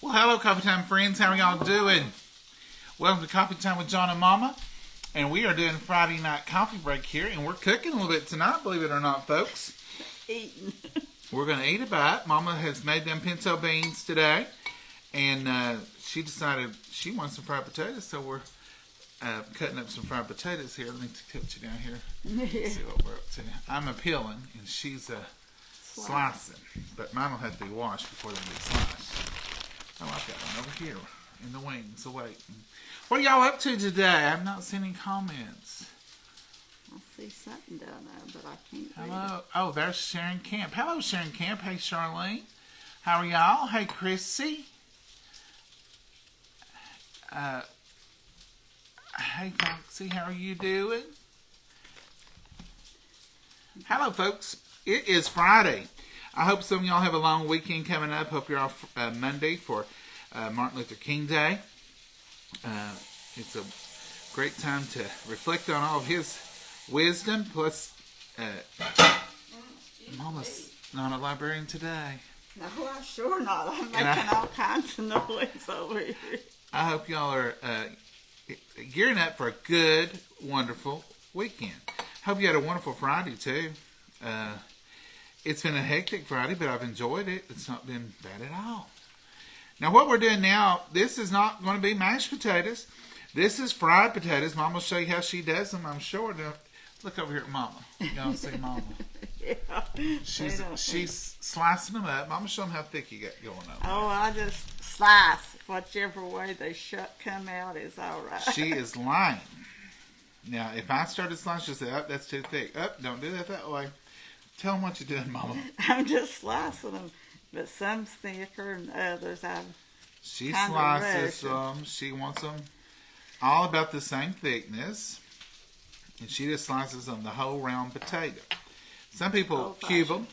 Well, hello, Coffee Time friends. How are y'all doing? Welcome to Coffee Time with John and Momma. And we are doing Friday night coffee break here. And we're cooking a little bit tonight, believe it or not, folks. Eating. We're going to eat a bite. Mama has made them pinto beans today. And she decided she wants some fried potatoes. So we're cutting up some fried potatoes here. Let me tilt you down here. See what we're up to. I'm peeling and she's slicing. But mine will have to be washed before they get sliced. Oh, I've got one over here in the wings awaiting. What are y'all up to today? I've not seen any comments. I see something down there, but I can't Hello. Oh, there's Sharon Camp. Hello, Sharon Camp. Hey, Charlene. How are y'all? Hey, Chrissy. Hey, Foxy. How are you doing? Hello, folks. It is Friday. I hope some of y'all have a long weekend coming up. Hope you're off Monday for Martin Luther King Day. It's a great time to reflect on all of his wisdom. Plus, Mama's not a librarian today. No, I'm sure not. I'm making all kinds of noise over here. I hope y'all are gearing up for a good, wonderful weekend. Hope you had a wonderful Friday, too. It's been a hectic Friday, but I've enjoyed it. It's not been bad at all. Now, what we're doing now, this is not going to be mashed potatoes. This is fried potatoes. Mama will show you how she does them, I'm sure. Now, look over here at Mama. Y'all see Mama. Yeah, She's slicing them up. Mama, show them how thick you got going on. Oh, I just slice. Whichever way they come out is all right. She is lying. Now, if I started slicing, she'll say, oh, that's too thick. Oh, don't do that way. Tell them what you're doing, Mama. I'm just slicing them, but some's thicker than others. She slices them. She wants them all about the same thickness, and she just slices them the whole round potato. Some people cube them.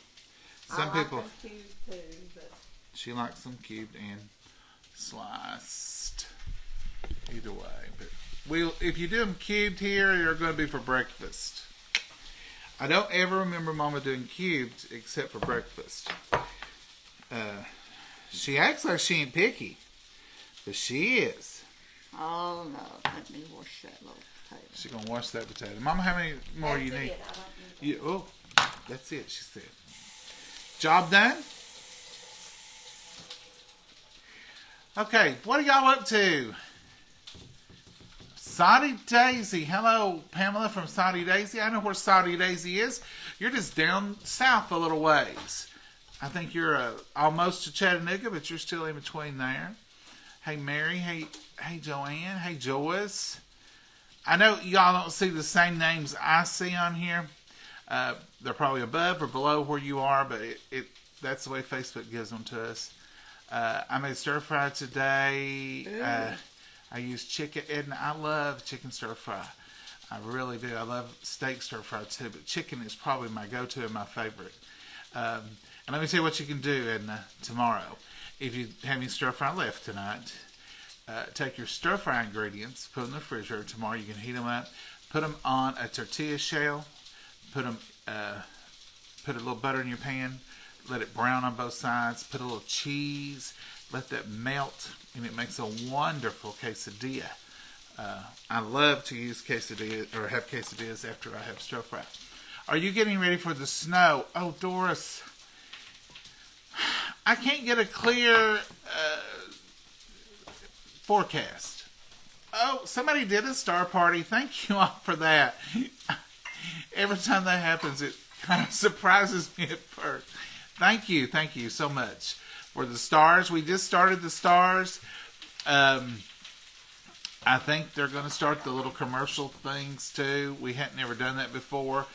Some people cubed too, but she likes them cubed and sliced. Either way, but if you do them cubed here, they're going to be for breakfast. I don't ever remember Mama doing cubed except for breakfast. She acts like she ain't picky, but she is. Oh no, let me wash that little potato. She's going to wash that potato. Mama, how many more you need? Oh, that's it, she said. Job done? Okay, what are y'all up to? Saudi Daisy. Hello, Pamela from Saudi Daisy. I know where Saudi Daisy is. You're just down south a little ways. I think you're almost to Chattanooga, but you're still in between there. Hey, Mary. Hey, Joanne. Hey, Joyce. I know y'all don't see the same names I see on here. They're probably above or below where you are, but that's the way Facebook gives them to us. I made stir fry today. I use chicken, and I love chicken stir fry. I really do. I love steak stir fry too, but chicken is probably my go-to and my favorite. And let me tell you what you can do tomorrow. If you have any stir fry left tonight, take your stir fry ingredients, put them in the refrigerator. Tomorrow you can heat them up, put them on a tortilla shell, put a little butter in your pan, let it brown on both sides, put a little cheese, let that melt, and it makes a wonderful quesadilla. I love to use quesadillas, or have quesadillas after I have stir fry. Are you getting ready for the snow? Oh, Doris, I can't get a clear forecast. Oh, somebody did a star party. Thank you all for that. Every time that happens, it kind of surprises me at first. Thank you so much for the stars. We just started the stars. I think they're going to start the little commercial things too. We hadn't never done that before.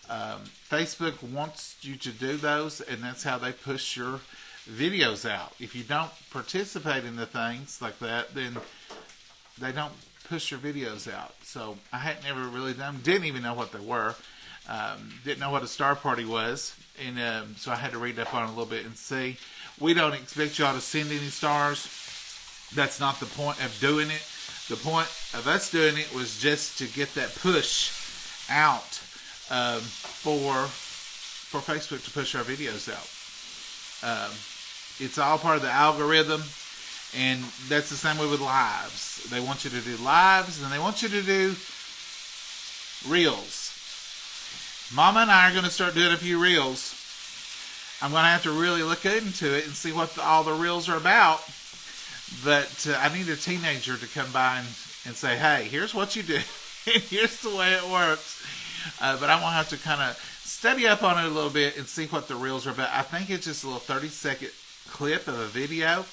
Facebook wants you to do those, and that's how they push your videos out. If you don't participate in the things like that, then they don't push your videos out. So I hadn't ever really done, didn't even know what they were. Didn't know what a star party was, and so I had to read up on it a little bit and see. We don't expect y'all to send any stars. That's not the point of doing it. The point of us doing it was just to get that push out for Facebook to push our videos out. It's all part of the algorithm, And that's the same way with lives. They want you to do lives, and they want you to do reels. Mama and I are going to start doing a few reels. I'm going to have to really look into it and see what all the reels are about. But I need a teenager to come by and say, hey, here's what you do. And here's the way it works. But I'm going to have to kind of study up on it a little bit and see what the reels are about. I think it's just a little 30-second clip of a video.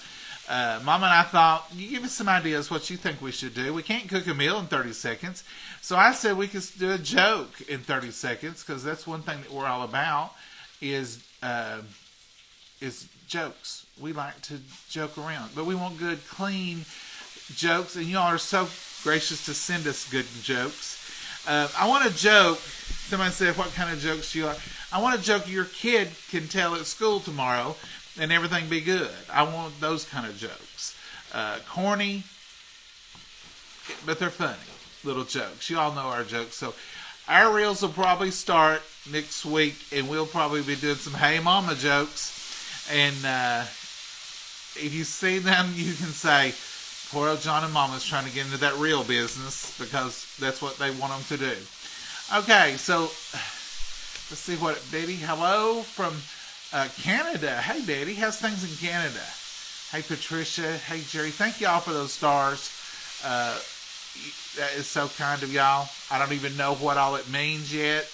Mama and I thought, you give us some ideas what you think we should do. We can't cook a meal in 30 seconds. So I said we could do a joke in 30 seconds, because that's one thing that we're all about is jokes. We like to joke around. But we want good, clean jokes. And y'all are so gracious to send us good jokes. I want a joke. Somebody said, what kind of jokes do you like? I want a joke your kid can tell at school tomorrow and everything be good. I want those kind of jokes. Corny, but they're funny little jokes. You all know our jokes. So our reels will probably start next week, and we'll probably be doing some Hey Mama jokes. And if you see them, you can say, poor old John and Mama's trying to get into that reel business, because that's what they want them to do. Okay, so let's see what Betty. Hello from Canada. Hey, Betty. How's things in Canada? Hey, Patricia. Hey, Jerry. Thank y'all for those stars. That is so kind of y'all. I don't even know what all it means yet.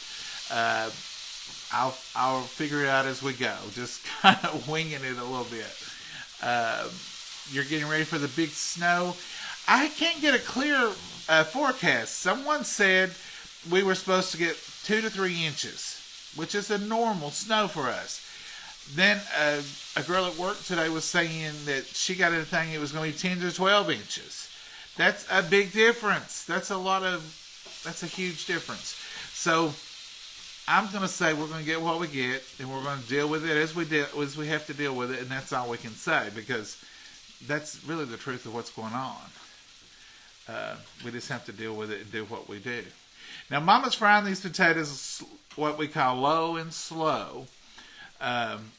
I'll figure it out as we go. Just kind of winging it a little bit. You're getting ready for the big snow. I can't get a clear forecast. Someone said we were supposed to get 2 to 3 inches, which is a normal snow for us. Then a girl at work today was saying that she got a thing, it was going to be 10 to 12 inches. That's a big difference. That's a huge difference. So I'm going to say we're going to get what we get, and we're going to deal with it as we have to deal with it, and that's all we can say, because that's really the truth of what's going on. We just have to deal with it and do what we do. Now, Mama's frying these potatoes what we call low and slow.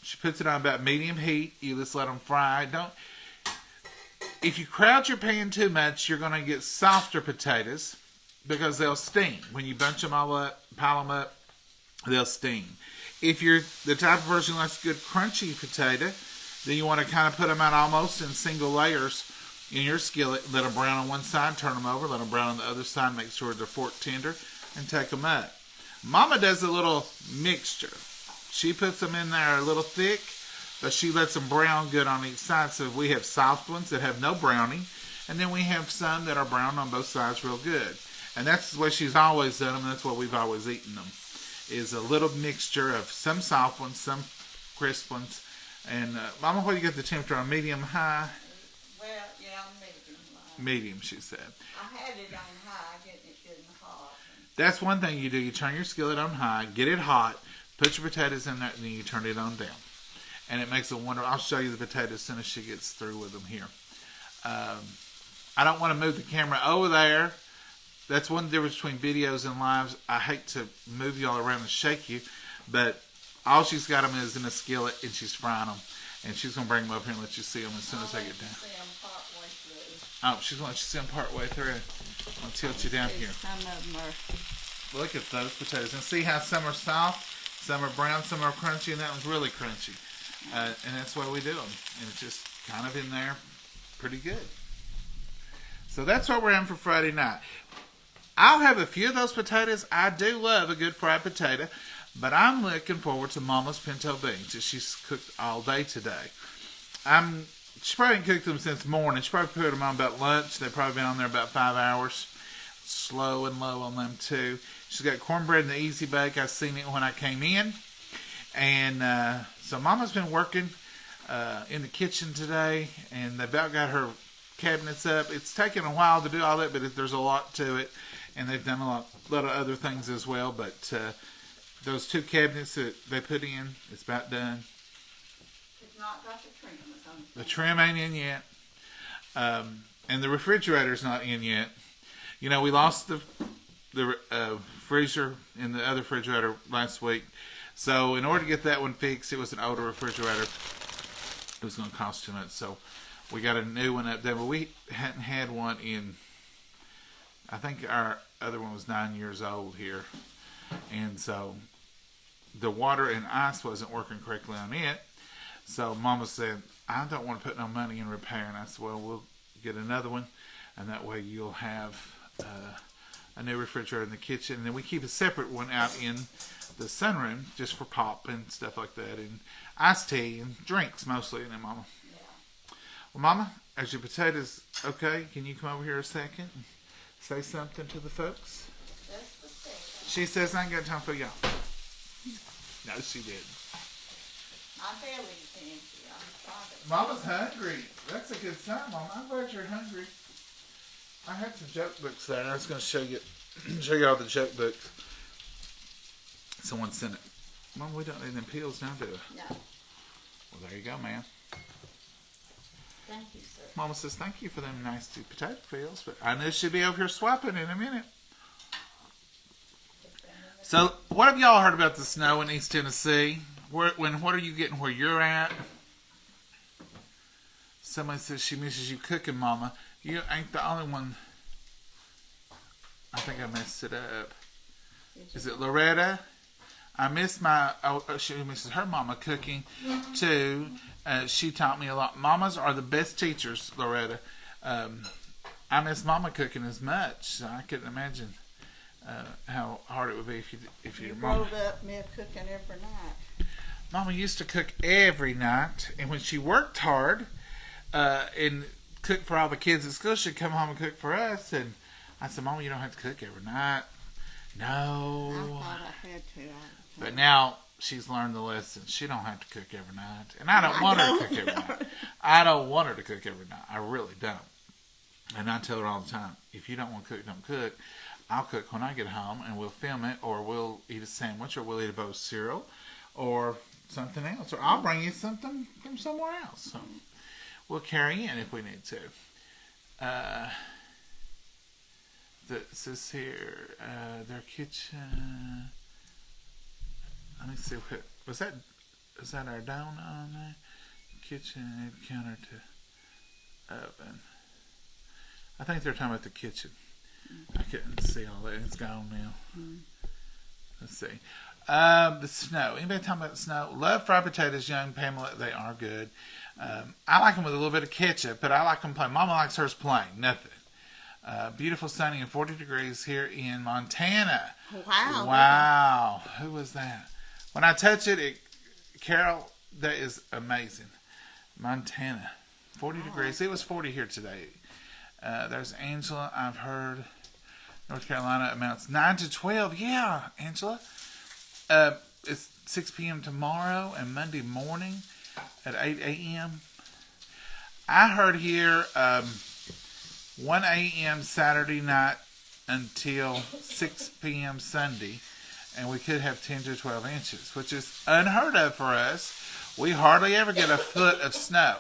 She puts it on about medium heat. You just let them fry. If you crowd your pan too much, you're going to get softer potatoes, because they'll steam. When you bunch them all up, pile them up, they'll steam. If you're the type of person who likes a good crunchy potato, then you want to kind of put them out almost in single layers in your skillet. Let them brown on one side, turn them over, let them brown on the other side, make sure they're fork tender, and take them up. Mama does a little mixture. She puts them in there a little thick, but she lets them brown good on each side. So we have soft ones that have no browning, and then we have some that are brown on both sides real good. And that's the way she's always done them, and that's what we've always eaten them, is a little mixture of some soft ones, some crisp ones. And Mama, what do you get the temperature on? Medium, high? Well, yeah, medium. Medium, she said. I had it on high, getting hot. That's one thing you do. You turn your skillet on high, get it hot, put your potatoes in there, and then you turn it on down. And it makes a wonderful. I'll show you the potatoes as soon as she gets through with them here. I don't want to move the camera over there. That's one difference between videos and lives. I hate to move you all around and shake you, but all she's got them is in a skillet, and she's frying them. And she's going to bring them up here and let you see them as soon as I get down. Oh, she's going to let you see them part way through. I'll tilt you down here. Some of them are. Look at those potatoes. And see how some are soft, some are brown, some are crunchy, and that one's really crunchy. And that's why we do them. And it's just kind of in there pretty good. So that's what we're having for Friday night. I'll have a few of those potatoes. I do love a good fried potato. But I'm looking forward to Mama's pinto beans that she's cooked all day today. She probably cooked them since morning. She probably put them on about lunch. They've probably been on there about 5 hours. Slow and low on them too. She's got cornbread in the Easy Bake. I seen it when I came in. And so Mama's been working in the kitchen today, and they about got her cabinets up. It's taken a while to do all that, but there's a lot to it, and they've done a lot of other things as well. But those 2 cabinets that they put in, it's about done. It's not got the trim. The trim ain't in yet, and the refrigerator's not in yet. You know, we lost the freezer in the other refrigerator last week. So in order to get that one fixed, it was an older refrigerator. It was going to cost too much. So We got a new one up there, but we hadn't had one in, I think our other one was 9 years old here. And so the water and ice wasn't working correctly on it. So Mama said, I don't want to put no money in repairing. I said, well, we'll get another one, and that way you'll have a new refrigerator in the kitchen. And then we keep a separate one out in the sunroom just for pop and stuff like that, and iced tea and drinks mostly. And then Mama. Yeah. Well, Mama, as your potatoes okay, can you come over here a second and say something to the folks? She says I ain't got time for y'all. No, she didn't. My belly's empty. I'm sorry. Mama's hungry. That's a good sign, Mama. I'm glad you're hungry. I had some joke books there, and I was going to show you all the joke books. Someone sent it. Mom, we don't need them peels now, do we? No. Well, there you go, man. Thank you, sir. Mama says thank you for them nice potato peels, but I knew she'd be over here swapping in a minute. So, what have y'all heard about the snow in East Tennessee? What are you getting where you're at? Somebody says she misses you cooking, Mama. You ain't the only one. I think I messed it up. Is it Loretta? I miss she misses her mama cooking too. She taught me a lot. Mamas are the best teachers, Loretta. I miss Mama cooking as much. So I couldn't imagine how hard it would be if your mama. Rolled up me cooking every night. Mama used to cook every night, and when she worked hard and cooked for all the kids at school, she'd come home and cook for us. And I said, Mama, you don't have to cook every night. No. I thought I had to. But now she's learned the lesson. She don't have to cook every night. And I don't want her to cook every night. I don't want her to cook every night. I really don't. And I tell her all the time, if you don't want to cook, don't cook. I'll cook when I get home, and we'll film it, or we'll eat a sandwich, or we'll eat a bowl of cereal, or something else. Or I'll bring you something from somewhere else. So we'll carry in if we need to. This is here, their kitchen. Let me see what was that. Is that our down on there? Kitchen, counter to oven. I think they're talking about the kitchen. I couldn't see all that. It's gone now. Let's see. The snow. Anybody talking about the snow? Love fried potatoes, young Pamela. They are good. I like them with a little bit of ketchup, but I like them plain. Mama likes hers plain. Nothing. Beautiful, sunny, and 40 degrees here in Montana. Wow. Wow. Who was that? When I touch it, Carol, that is amazing. Montana. 40 degrees. It was 40 here today. There's Angela. I've heard North Carolina amounts 9 to 12. Yeah, Angela. It's 6 p.m. tomorrow and Monday morning at 8 a.m. I heard here 1 a.m. Saturday night until 6 p.m. Sunday, and we could have 10 to 12 inches, which is unheard of for us. We hardly ever get a foot of snow.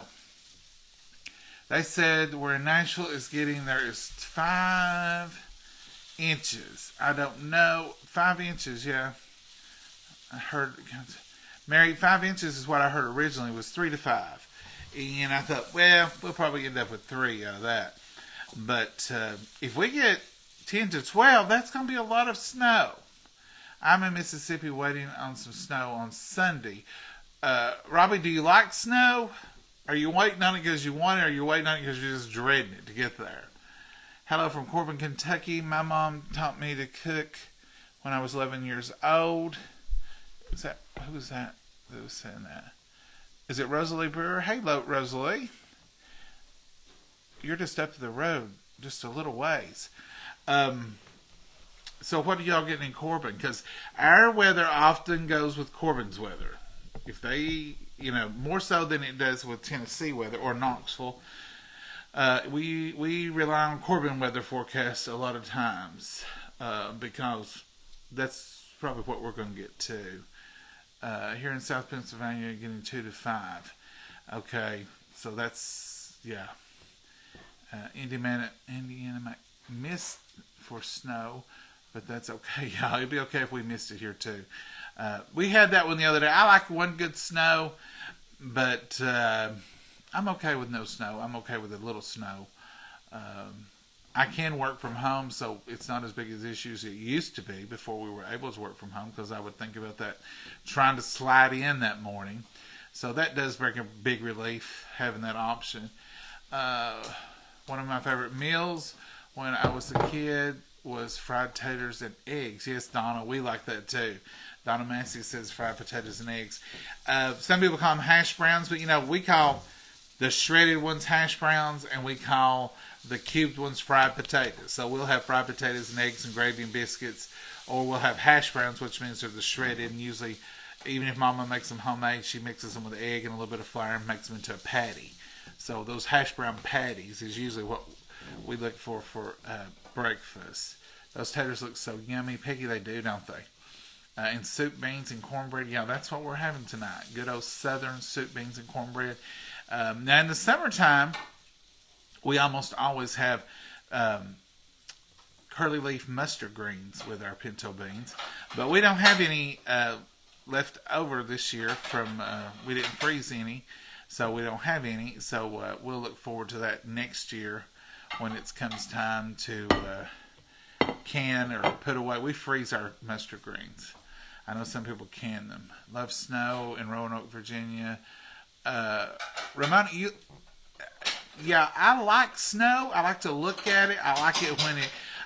They said where in Nashville is getting, there is 5 inches. I don't know. 5 inches, yeah. I heard, Mary, 5 inches is what I heard originally was 3 to 5. And I thought, well, we'll probably end up with 3 out of that. But if we get 10 to 12, that's going to be a lot of snow. I'm in Mississippi waiting on some snow on Sunday. Robbie, do you like snow? Are you waiting on it because you want it, or are you waiting on it because you're just dreading it to get there? Hello from Corbin, Kentucky. My mom taught me to cook when I was 11 years old. Who was that was saying that? Is it Rosalie Brewer? Hey, Rosalie. You're just up the road, just a little ways. So what are y'all getting in Corbin? Because our weather often goes with Corbin's weather. If they, more so than it does with Tennessee weather or Knoxville. We rely on Corbin weather forecasts a lot of times because that's probably what we're going to get to. Here in South Pennsylvania, getting 2 to 5. Okay, so that's, yeah. Indiana might miss for snow, but that's okay. Yeah, it'd be okay if we missed it here too. We had that one the other day. I like one good snow, but I I'm okay with no snow. I'm okay with a little snow. I can work from home, so it's not as big as issues it used to be before we were able to work from home, because I would think about that trying to slide in that morning. So that does bring a big relief, having that option. One of my favorite meals when I was a kid was fried taters and eggs. Yes, Donna, we like that too. Donna Massey says fried potatoes and eggs. Some people call them hash browns, but we call the shredded ones hash browns, and we call the cubed ones fried potatoes. So we'll have fried potatoes and eggs and gravy and biscuits, or we'll have hash browns, which means they're the shredded. And usually, even if Mama makes them homemade, she mixes them with egg and a little bit of flour and makes them into a patty. So those hash brown patties is usually what we look for breakfast. Those taters look so yummy. Piggy, they do, don't they? And soup, beans, and cornbread. Yeah, that's what we're having tonight. Good old southern soup, beans, and cornbread. Now, in the summertime, we almost always have curly leaf mustard greens with our pinto beans. But we don't have any left over this year from, we didn't freeze any, so we don't have any. So we'll look forward to that next year when it comes time to can or put away. We freeze our mustard greens. I know some people can them. Love snow in Roanoke, Virginia. Ramona, yeah, I like snow. I like to look at it. I like it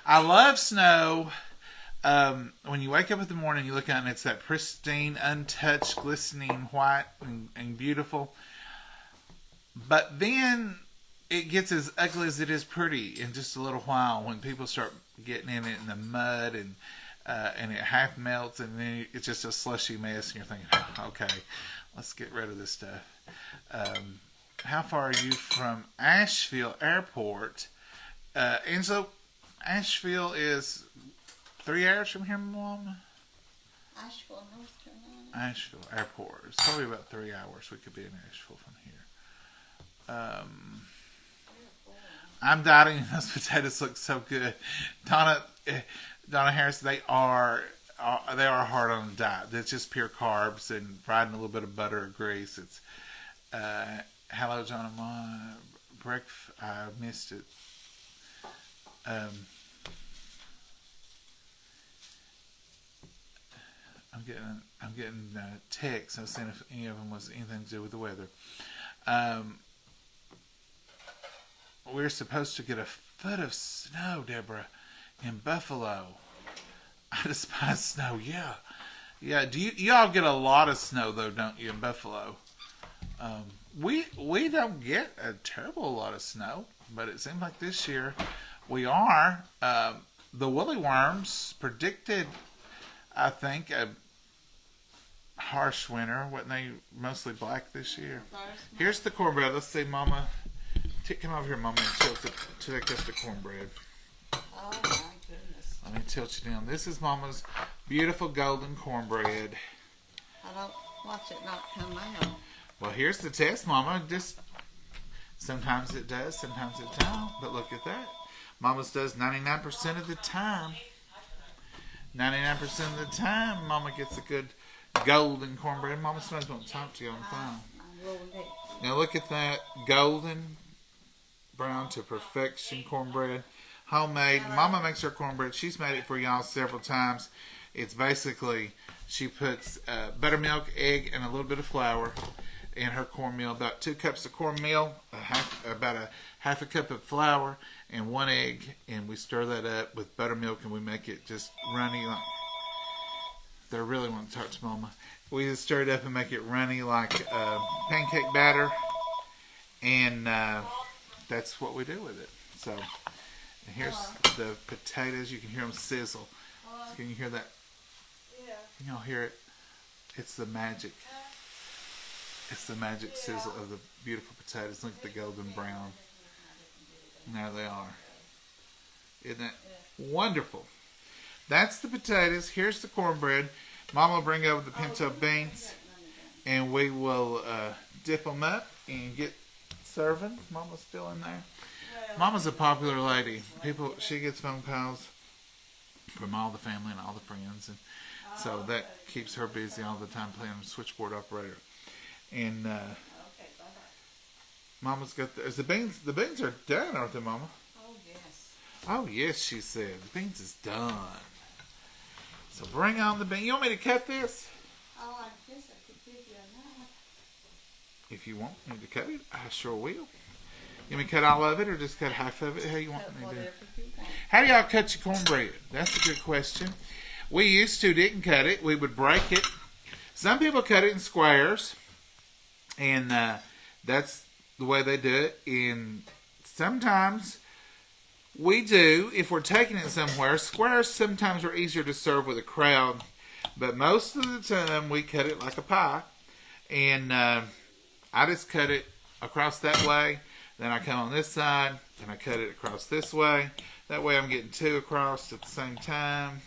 I love snow. When you wake up in the morning, you look out and it's that pristine, untouched, glistening white and beautiful. But then it gets as ugly as it is pretty in just a little while when people start getting in it in the mud and it half melts and then it's just a slushy mess and you're thinking, okay, let's get rid of this stuff. How far are you from Asheville Airport? Angela, Asheville is 3 hours from here, Mom? Asheville, North Carolina. Asheville Airport. It's probably about 3 hours we could be in Asheville from here. I'm dying. Those potatoes look so good. Donna Harris, they are hard on the diet. It's just pure carbs and fried in a little bit of butter or grease. It's hello, John and Momma. Breakfast. I missed it. I'm getting texts. I was saying if any of them was anything to do with the weather. We're supposed to get a foot of snow, Deborah, in Buffalo. I despise snow. Yeah. Do y'all get a lot of snow though, don't you, in Buffalo? We don't get a terrible lot of snow, but it seems like this year we are. The woolly worms predicted, I think, a harsh winter. Wasn't they mostly black this year? Here's the cornbread. Let's see, Mama. Come over here, Mama, and tilt up the cornbread. Oh my goodness. Let me tilt you down. This is Mama's beautiful golden cornbread. I don't watch it not come out. Well, here's the test, Mama. Just sometimes it does, sometimes it don't. But look at that. Mama's does 99% of the time. 99% of the time, Mama gets a good golden cornbread. Mama, somebody's going to talk to you on the phone. Now look at that golden brown to perfection cornbread. Homemade. Mama makes her cornbread. She's made it for y'all several times. It's basically, she puts buttermilk, egg, and a little bit of flour in her cornmeal. About 2 cups of cornmeal, about a half a cup of flour, and 1 egg. And we stir that up with buttermilk, and we make it just runny. They really want to talk to Mama. We just stir it up and make it runny like pancake batter. And that's what we do with it. So, and here's the potatoes. You can hear them sizzle. Can you hear that? Yeah. Can y'all hear it? It's the magic. It's the magic sizzle of the beautiful potatoes. Look at the golden brown. And there they are. Isn't that wonderful? That's the potatoes. Here's the cornbread. Mama will bring over the pinto beans. And we will dip them up and get serving. Mama's still in there. Mama's a popular lady. She gets phone calls from all the family and all the friends. And so that keeps her busy all the time playing switchboard operator. And Mama's got is the beans. The beans are done, aren't they, Mama? Oh, yes. Oh, yes, she said. The beans is done. So bring on the beans. You want me to cut this? Oh, I guess I could give you a knife. If you want me to cut it, I sure will. You want me to cut all of it or just cut half of it? How you want me to do Whatever it? you want. How do y'all cut your cornbread? That's a good question. We used to didn't cut it. We would break it. Some people cut it in squares. And that's the way they do it. And sometimes we do, if we're taking it somewhere, squares sometimes are easier to serve with a crowd. But most of the time we cut it like a pie. And I just cut it across that way. Then I come on this side. And I cut it across this way. That way I'm getting two across at the same time.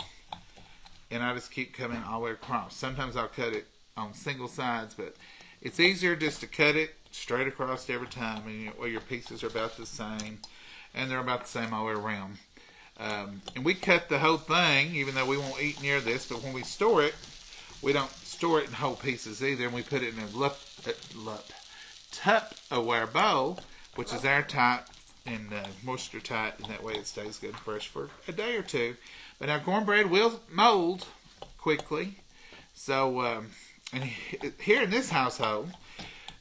And I just keep coming all the way across. Sometimes I'll cut it on single sides. But it's easier just to cut it straight across every time. And your pieces are about the same. And they're about the same all the way around. And we cut the whole thing, even though we won't eat near this. But when we store it, we don't store it in whole pieces either. And we put it in a Tupperware bowl, which is airtight and moisture tight. And that way it stays good and fresh for a day or two. But our cornbread will mold quickly. So, and here in this household,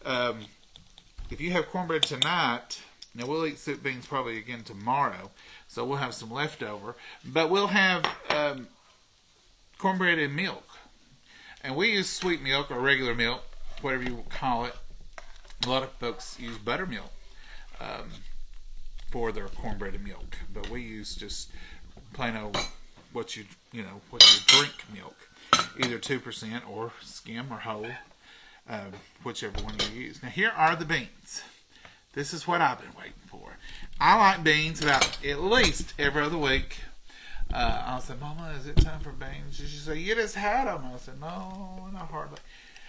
if you have cornbread tonight, now we'll eat soup beans probably again tomorrow, so we'll have some leftover. But we'll have cornbread and milk, and we use sweet milk or regular milk, whatever you call it. A lot of folks use buttermilk for their cornbread and milk, but we use just plain old what you drink milk, either 2% or skim or whole, whichever one you use. Now here are the beans. This is what I've been waiting for. I like beans about at least every other week. I'll say, Mama, is it time for beans? She said, you just had them. I said, no, not hardly.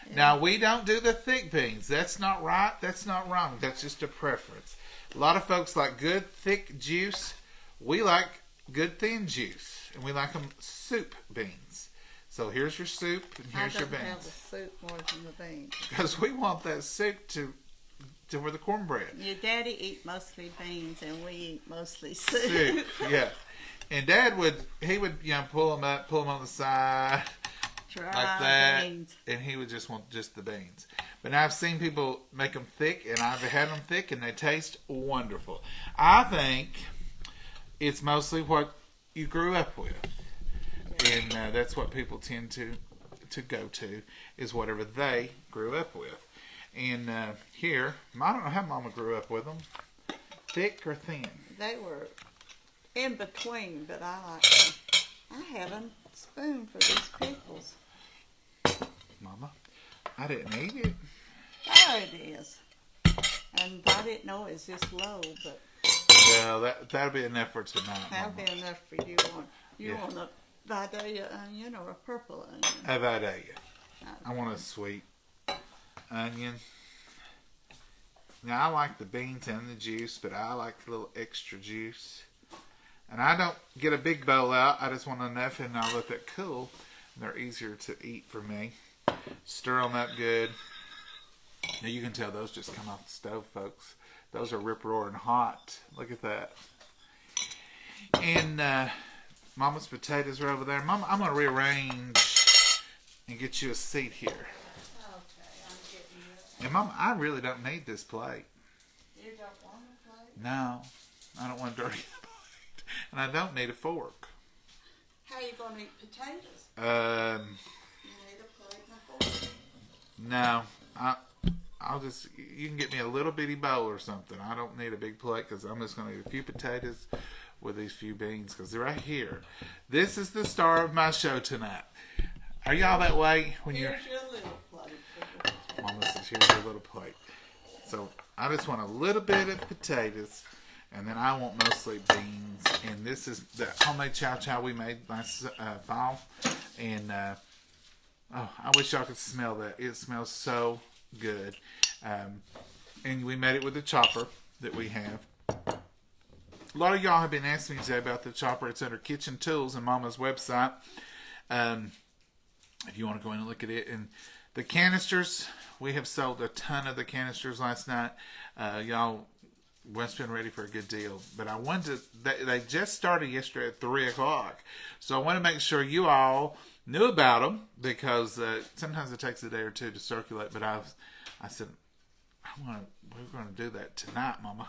Yeah. Now, we don't do the thick beans. That's not right. That's not wrong. That's just a preference. A lot of folks like good, thick juice. We like good, thin juice. And we like them soup beans. So here's your soup and here's your beans. I have the soup more than the beans. Because we want that soup to for the cornbread. Your daddy eat mostly beans and we eat mostly soup. Yeah. And Dad would pull them up, pull them on the side, like that, beans. And he would just want just the beans. But now I've seen people make them thick, and I've had them thick, and they taste wonderful. I think it's mostly what you grew up with, and that's what people tend to go to is whatever they grew up with. And here, I don't know how Mama grew up with them, thick or thin. They were in between, but I like them. I have a spoon for these pickles. Mama, I didn't eat it. There it is. And I didn't know it was this low, but... Well, that'll be enough for tonight, That'll Mama. be enough for you. You want a Vidalia onion or a purple onion? A Vidalia. I want a sweet onion. Now, I like the beans and the juice, but I like a little extra juice. And I don't get a big bowl out. I just want enough, and I'll let that cool. And they're easier to eat for me. Stir them up good. Now, you can tell those just come off the stove, folks. Those are rip-roaring hot. Look at that. And Mama's potatoes are over there. Mama, I'm going to rearrange and get you a seat here. Okay, I'm getting you. And Mama, I really don't need this plate. You don't want a plate? No, I don't want to dirty the plate. And I don't need a fork. How are you going to eat potatoes? You need a plate and a fork. No, I'll just, you can get me a little bitty bowl or something. I don't need a big plate because I'm just going to eat a few potatoes with these few beans because they're right here. This is the star of my show tonight. Are y'all that way when you're... Here's your little plate. Mama says, here's your little plate. So I just want a little bit of potatoes, and then I want mostly beans. And this is the homemade chow chow we made last fall. And I wish y'all could smell that. It smells so good. And we made it with the chopper that we have. A lot of y'all have been asking me today about the chopper. It's under Kitchen Tools on Mama's website. If you want to go in and look at it. And The canisters, we have sold a ton of the canisters last night. Y'all must have been ready for a good deal. But I wanted to, they just started yesterday at 3 o'clock. So I want to make sure you all knew about them, because sometimes it takes a day or two to circulate. But I said, we're going to do that tonight, Mama,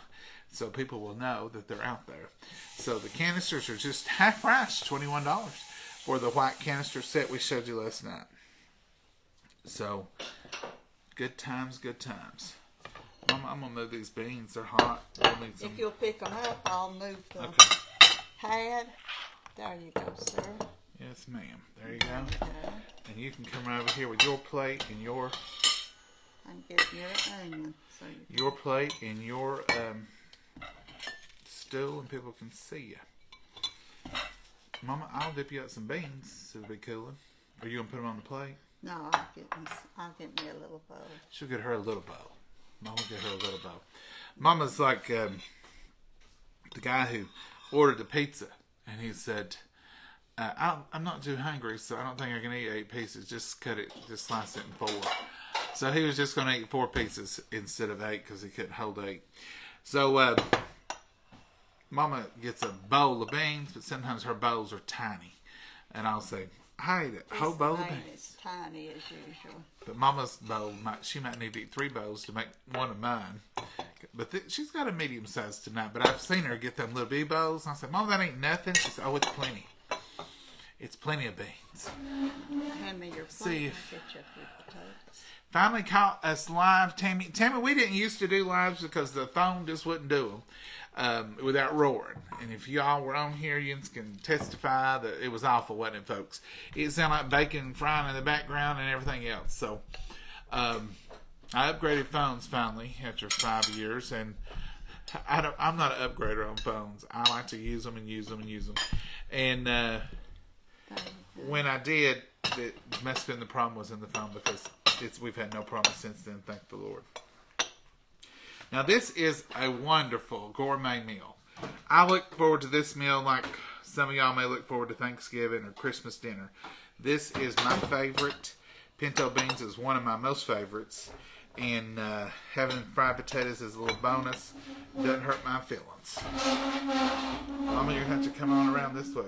so people will know that they're out there. So the canisters are just half price, $21 for the white canister set we showed you last night. So good times, good times. Mama, I'm going to move these beans. They're hot. We'll need some. If you'll pick them up, I'll move the pad. There you go, sir. Yes, ma'am. There you go. And you can come right over here with your plate and your... I'm getting your onion. So your plate and your stool, and people can see you. Mama, I'll dip you out some beans so it'll be cooling. Are you going to put them on the plate? No, I'll get me a little bowl. She'll get her a little bowl. Mama get her a little bowl. Mama's like the guy who ordered the pizza, and he said, I'm not too hungry, so I don't think I can eat 8 pieces. Just slice it in 4. So he was just going to eat 4 pieces instead of 8 because he couldn't hold 8. So Mama gets a bowl of beans, but sometimes her bowls are tiny. And I'll say, I ate a whole bowl of beans. It's tiny as usual. But Mama's bowl, she might need to eat 3 bowls to make one of mine. But she's got a medium size tonight. But I've seen her get them little bitty bowls. And I said, Mama, that ain't nothing. She said, oh, it's plenty. It's plenty of beans. Hand me your plate. See I'll get you a few potatoes. Finally caught us live, Tammy. Tammy, we didn't used to do lives because the phone just wouldn't do them without roaring. And if y'all were on here, you can testify that it was awful, wasn't it, folks? It sounded like bacon frying in the background and everything else. So I upgraded phones finally after 5 years, and I'm not an upgrader on phones. I like to use them and use them and use them. And when I did, it must have been the problem was in the phone, because we've had no problem since then, thank the Lord. Now this is a wonderful gourmet meal. I look forward to this meal like some of y'all may look forward to Thanksgiving or Christmas dinner. This is my favorite. Pinto beans is one of my most favorites. And having fried potatoes is a little bonus. Doesn't hurt my feelings. Mama, you're going to have to come on around this way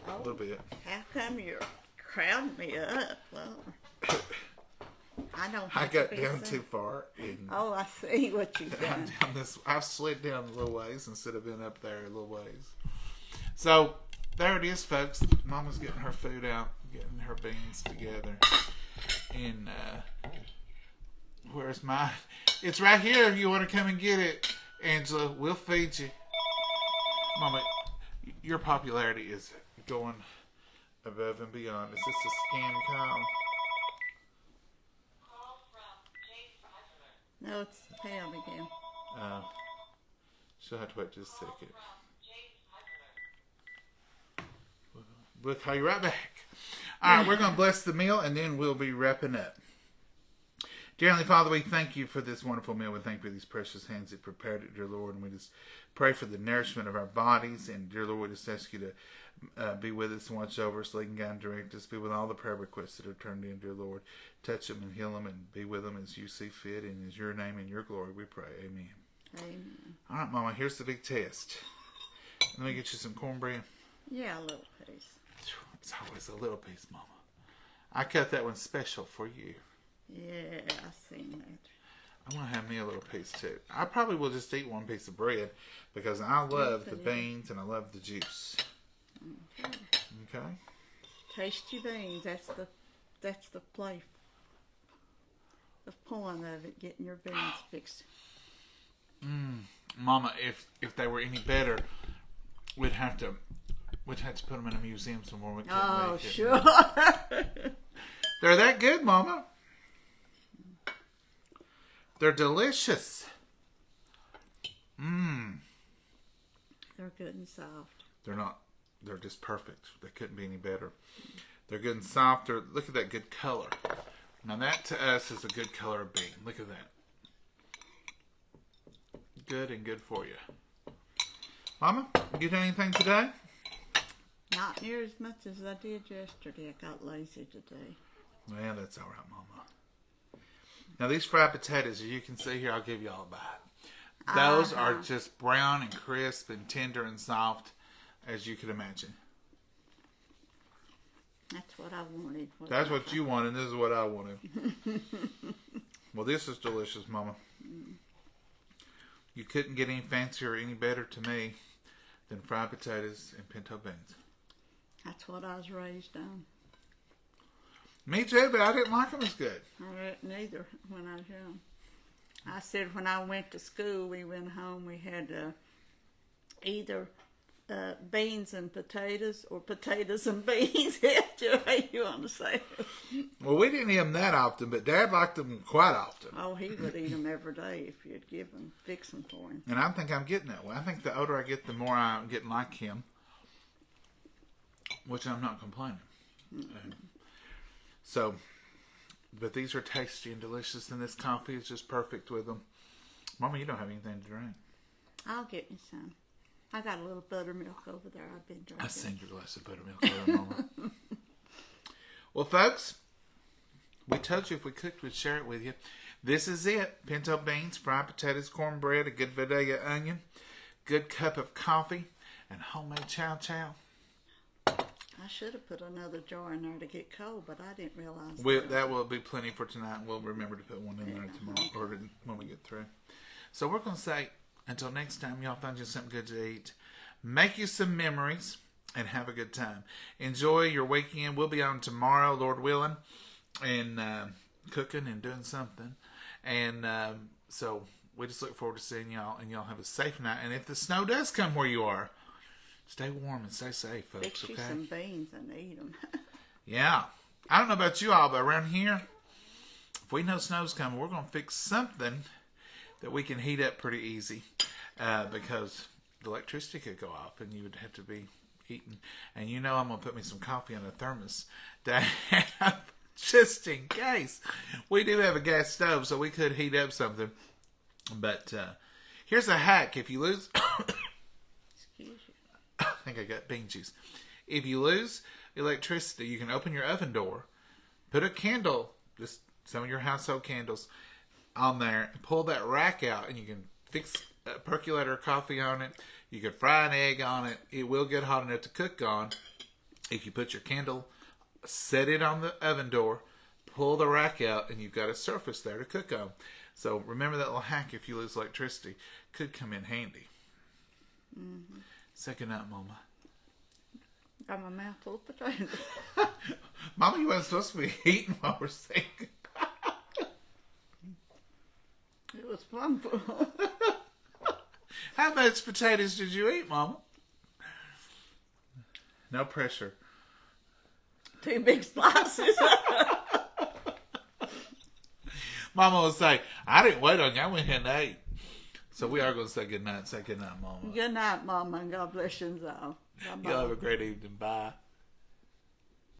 a little bit. How come you're crowding me up? Well, I don't. I got down too far. Oh, I see what you've done. I've slid down a little ways instead of being up there a little ways. So there it is, folks. Mama's getting her food out, getting her beans together, and where's mine? It's right here. If you want to come and get it, Angela, we'll feed you. Mama, your popularity is going above and beyond. Is this a scam call? No, it's Pam again. She'll have to wait just a second. We'll call you right back. All right, we're going to bless the meal, and then we'll be wrapping up. Dear Heavenly Father, we thank you for this wonderful meal. We thank you for these precious hands that prepared it, dear Lord. And we just pray for the nourishment of our bodies. And dear Lord, we just ask you to be with us and watch over us, lead and guide and direct us. Be with all the prayer requests that are turned in, dear Lord. Touch them and heal them and be with them as you see fit. And in your name and your glory we pray. Amen. Amen. All right, Mama, here's the big test. Let me get you some cornbread. Yeah, a little piece. It's always a little piece, Mama. I cut that one special for you. Yeah, I seen that. I want to have me a little piece too. I probably will just eat one piece of bread because I love the beans and I love the juice. Okay. Tasty beans. That's the play. The point of it, getting your beans fixed. Mama, if they were any better, we'd have to put them in a museum somewhere. We couldn't make it. Sure. They're that good, Mama. They're delicious. They're good and soft. They're not. They're just perfect. They couldn't be any better. They're good and soft. Look at that good color. Now that to us is a good color of bean. Look at that. Good and good for you. Mama, you done anything today? Not near as much as I did yesterday. I got lazy today. Well, that's all right, Mama. Now these fried potatoes, as you can see here, I'll give you all a bite. Those are just brown and crisp and tender and soft, as you could imagine. That's what I wanted. That's what you wanted, and this is what I wanted. Well, this is delicious, Mama. You couldn't get any fancier or any better to me than fried potatoes and pinto beans. That's what I was raised on. Me too, but I didn't like them as good. I didn't either when I was young. I said when I went to school, we went home, we had either beans and potatoes or potatoes and beans. Whichever way you want to say it. Well, we didn't eat them that often, but Dad liked them quite often. Oh, he would eat them every day if you'd fix them for him. And I think I'm getting that way. I think the older I get, the more I'm getting like him, which I'm not complaining. So, but these are tasty and delicious, and this coffee is just perfect with them. Mama, you don't have anything to drink. I'll get me some. I got a little buttermilk over there. I've been drinking. I send your glass of buttermilk over, Mama. Well, folks, we told you if we cooked, we'd share it with you. This is it. Pinto beans, fried potatoes, cornbread, a good Vidalia onion, good cup of coffee, and homemade chow chow. I should have put another jar in there to get cold, but I didn't realize That will be plenty for tonight. We'll remember to put one in there tomorrow or when we get through. So we're going to say, until next time, y'all find you something good to eat. Make you some memories and have a good time. Enjoy your weekend. We'll be on tomorrow, Lord willing, and cooking and doing something. And so we just look forward to seeing y'all, and y'all have a safe night. And if the snow does come where you are, stay warm and stay safe, folks. Fix you some beans and eat them. Yeah. I don't know about you all, but around here, if we know snow's coming, we're going to fix something that we can heat up pretty easy because the electricity could go off and you would have to be eating. And you know I'm going to put me some coffee in a thermos to have just in case. We do have a gas stove, so we could heat up something. But here's a hack. If you lose... I think I got bean juice. If you lose electricity, you can open your oven door, put a candle, just some of your household candles, on there, and pull that rack out, and you can fix a percolator coffee on it. You can fry an egg on it. It will get hot enough to cook on. If you put your candle, set it on the oven door, pull the rack out, and you've got a surface there to cook on. So remember that little hack if you lose electricity. Could come in handy. Mm-hmm. Say good night, Mama. Got my mouth full of potatoes. Mama, you weren't supposed to be eating while we're saying goodbye. It was fun. How much potatoes did you eat, Mama? No pressure. 2 big slices. Mama will say, I didn't wait on you. I went ahead and ate. So we are going to say good night. Say good night, Mama. Good night, Mama, and God bless you all. Bye-bye. Y'all have a great evening. Bye.